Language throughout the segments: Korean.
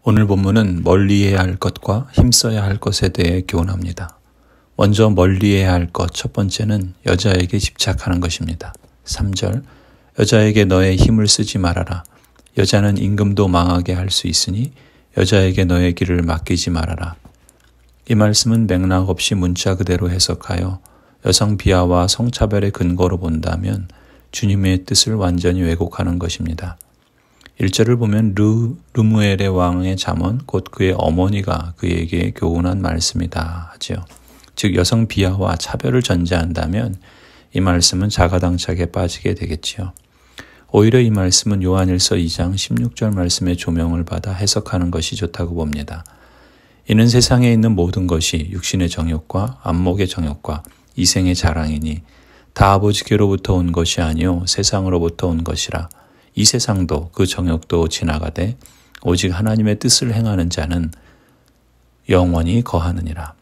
오늘 본문은 멀리해야 할 것과 힘써야 할 것에 대해 교훈합니다. 먼저 멀리해야 할 것 첫 번째는 여자에게 집착하는 것입니다. 3절 여자에게 너의 힘을 쓰지 말아라. 여자는 임금도 망하게 할 수 있으니 여자에게 너의 길을 맡기지 말아라. 이 말씀은 맥락 없이 문자 그대로 해석하여 여성 비하와 성차별의 근거로 본다면 주님의 뜻을 완전히 왜곡하는 것입니다. 1절을 보면 르무엘의 왕의 잠언 곧 그의 어머니가 그에게 교훈한 말씀이다 하지요. 즉 여성 비하와 차별을 전제한다면 이 말씀은 자가당착에 빠지게 되겠지요. 오히려 이 말씀은 요한일서 2장 16절 말씀의 조명을 받아 해석하는 것이 좋다고 봅니다. 이는 세상에 있는 모든 것이 육신의 정욕과 안목의 정욕과 이생의 자랑이니 다 아버지께로부터 온 것이 아니요 세상으로부터 온 것이라. 이 세상도 그 정욕도 지나가되 오직 하나님의 뜻을 행하는 자는 영원히 거하느니라.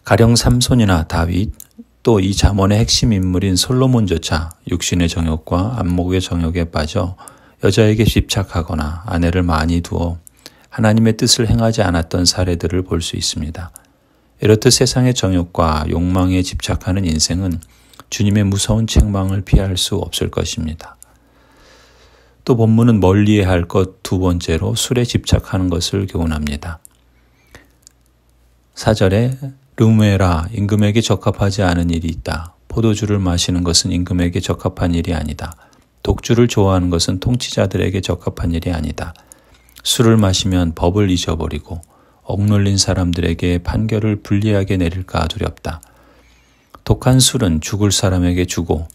가령 삼손이나 다윗 또 이 잠언의 핵심 인물인 솔로몬조차 육신의 정욕과 안목의 정욕에 빠져 여자에게 집착하거나 아내를 많이 두어 하나님의 뜻을 행하지 않았던 사례들을 볼 수 있습니다. 이렇듯 세상의 정욕과 욕망에 집착하는 인생은 주님의 무서운 책망을 피할 수 없을 것입니다. 또 본문은 멀리해야 할 것 두 번째로 술에 집착하는 것을 교훈합니다. 4절에 르무엘아 임금에게 적합하지 않은 일이 있다. 포도주를 마시는 것은 임금에게 적합한 일이 아니다. 독주를 좋아하는 것은 통치자들에게 적합한 일이 아니다. 술을 마시면 법을 잊어버리고 억눌린 사람들에게 판결을 불리하게 내릴까 두렵다. 독한 술은 죽을 사람에게 주고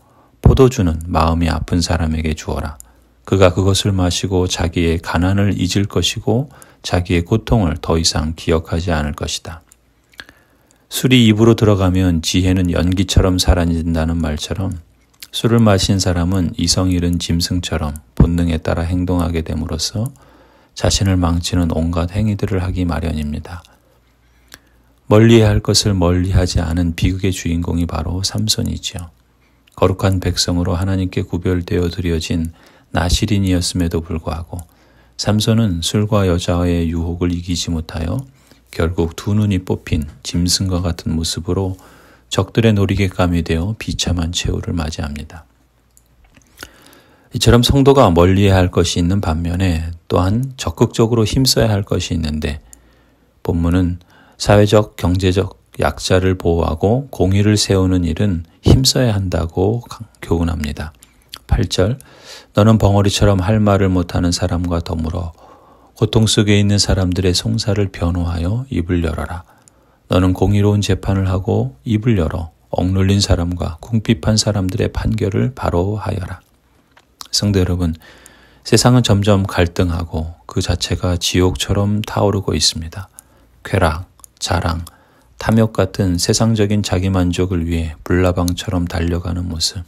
포도주는 마음이 아픈 사람에게 주어라. 그가 그것을 마시고 자기의 가난을 잊을 것이고 자기의 고통을 더 이상 기억하지 않을 것이다. 술이 입으로 들어가면 지혜는 연기처럼 사라진다는 말처럼 술을 마신 사람은 이성 잃은 짐승처럼 본능에 따라 행동하게 됨으로써 자신을 망치는 온갖 행위들을 하기 마련입니다. 멀리해야 할 것을 멀리하지 않은 비극의 주인공이 바로 삼손이지요. 거룩한 백성으로 하나님께 구별되어 드려진 나실인이었음에도 불구하고 삼손은 술과 여자의 유혹을 이기지 못하여 결국 두 눈이 뽑힌 짐승과 같은 모습으로 적들의 놀이개감이 되어 비참한 최후를 맞이합니다. 이처럼 성도가 멀리해야 할 것이 있는 반면에 또한 적극적으로 힘써야 할 것이 있는데 본문은 사회적, 경제적 약자를 보호하고 공의를 세우는 일은 힘써야 한다고 교훈합니다. 8절 너는 벙어리처럼 할 말을 못하는 사람과 더불어 고통 속에 있는 사람들의 송사를 변호하여 입을 열어라. 너는 공의로운 재판을 하고 입을 열어 억눌린 사람과 궁핍한 사람들의 판결을 바로 하여라. 성도 여러분, 세상은 점점 갈등하고 그 자체가 지옥처럼 타오르고 있습니다. 쾌락, 자랑, 탐욕 같은 세상적인 자기만족을 위해 불나방처럼 달려가는 모습.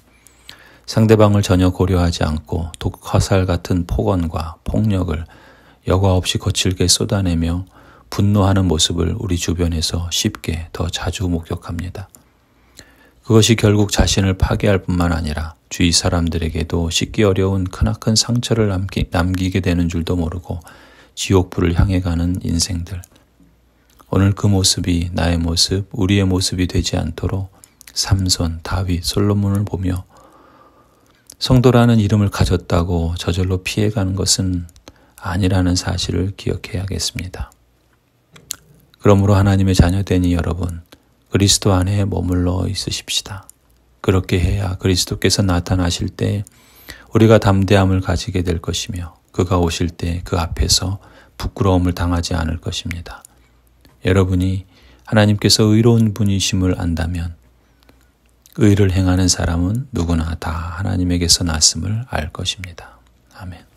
상대방을 전혀 고려하지 않고 독화살 같은 폭언과 폭력을 여과 없이 거칠게 쏟아내며 분노하는 모습을 우리 주변에서 쉽게 더 자주 목격합니다. 그것이 결국 자신을 파괴할 뿐만 아니라 주위 사람들에게도 씻기 어려운 크나큰 상처를 남기게 되는 줄도 모르고 지옥불을 향해 가는 인생들. 오늘 그 모습이 나의 모습, 우리의 모습이 되지 않도록 삼손, 다윗, 솔로몬을 보며 성도라는 이름을 가졌다고 저절로 피해가는 것은 아니라는 사실을 기억해야겠습니다. 그러므로 하나님의 자녀되니 여러분, 그리스도 안에 머물러 있으십시다. 그렇게 해야 그리스도께서 나타나실 때 우리가 담대함을 가지게 될 것이며 그가 오실 때 그 앞에서 부끄러움을 당하지 않을 것입니다. 여러분이 하나님께서 의로운 분이심을 안다면 의를 행하는 사람은 누구나 다 하나님에게서 났음을 알 것입니다. 아멘.